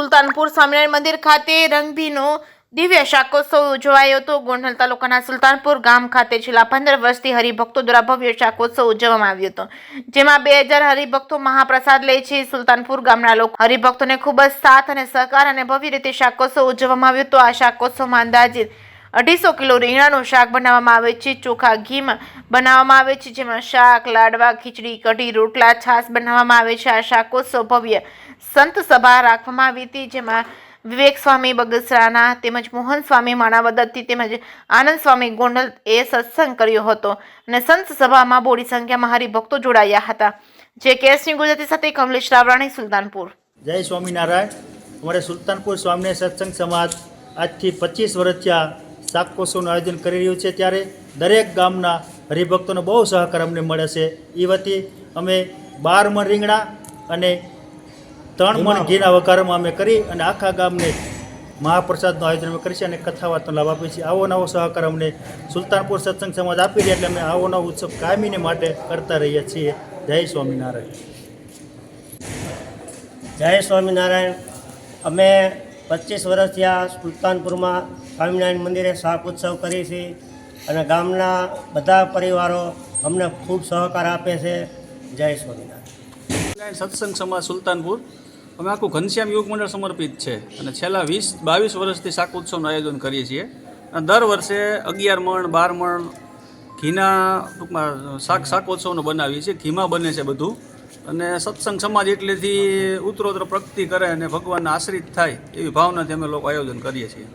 સુલતાનપુર સ્વામિનારાયણ મંદિર ખાતે રંગભીનો દિવ્ય શાકોત્સવ ઉજવાયો હતો। ગોંડલ તાલુકાના સુલતાનપુર ગામ ખાતે છેલ્લા 15 વર્ષથી હરિભક્તો દ્વારા ભવ્ય શાકોત્સવ ઉજવવામાં આવ્યો હતો, જેમાં 2000 હરિભક્તો મહાપ્રસાદ લે છે। સુલતાનપુર ગામના લોકો હરિભક્તોને ખૂબ જ સાથ અને સહકાર અને ભવ્ય રીતે શાકોત્સવ ઉજવવામાં આવ્યો હતો। આ શાકોત્સવમાં અંદાજિત 250 કિલો રીંગણાનું શાક બનાવવામાં આવે છે, ચોખા ઘીમાં બનાવવામાં આવે છે, જેમાં શાક, લાડવા, ખીચડી, કઢી, રોટલા, છાશ બનાવવામાં આવે છે। આ શાકોત્સવ ભવ્ય સંત સભા રાખવામાં આવી હતી, જેમાં વિવેક સ્વામી બગસરાના તેમજ મોહન સ્વામી માણાવદરથી તેમજ આનંદ સ્વામી ગોંડલ એ સત્સંગ કર્યો હતો અને સંત સભામાં બોડી સંખ્યામાં હરિભક્તો જોડાયા હતા। જે કેસની ગુજરાતી સાથે કમલેશ રાવરાણી, સુલતાનપુર। જય સ્વામિનારાયણ। અમારે સુલતાનપુર સ્વામિનારાયણ સત્સંગ સમાજ આજથી 25 વર્ષથી આ શાકોત્સવનું આયોજન કરી રહ્યું છે, ત્યારે દરેક ગામના હરિભક્તોનો બહુ સહકાર અમને મળે છે। એ વતી અમે 12 મણ રીંગણા અને 3 મણ ઘીના વઘારમાં અમે કરી અને આખા ગામને મહાપ્રસાદનું આયોજન અમે કરીએ છીએ અને કથા વાતનો લાભ આપીએ છીએ। આવો નવો સહકાર અમને સુલતાનપુર સત્સંગ સમાજ આપી રહ્યા, એટલે અમે આવો નવો ઉત્સવ કાયમીને માટે કરતા રહીએ છીએ। જય સ્વામિનારાયણ। જય સ્વામિનારાયણ। અમે 25 વર્ષથી આ સુલતાનપુરમાં સ્વામિનારાયણ મંદિરે શાક ઉત્સવ કરીએ છીએ અને ગામના બધા પરિવારો અમને ખૂબ સહકાર આપે છે। જય સ્વામિનારાયણ। સત્સંગ સમાજ સુલતાનપુર અમે આખું ઘનશ્યામ યુવક મંડળ સમર્પિત છે અને છેલ્લા 20-22 વર્ષથી શાક ઉત્સવનું આયોજન કરીએ છીએ અને દર વર્ષે 11 મણ 12 મણ ઘીના ટૂંકમાં શાકોત્સવનું બનાવીએ છીએ। ઘીમાં બને છે બધું અને સત્સંગ સમાજ એટલેથી ઉત્તરોત્તર પ્રગતિ કરે અને ભગવાનના આશ્રિત થાય એવી ભાવનાથી અમે લોકો આયોજન કરીએ છીએ।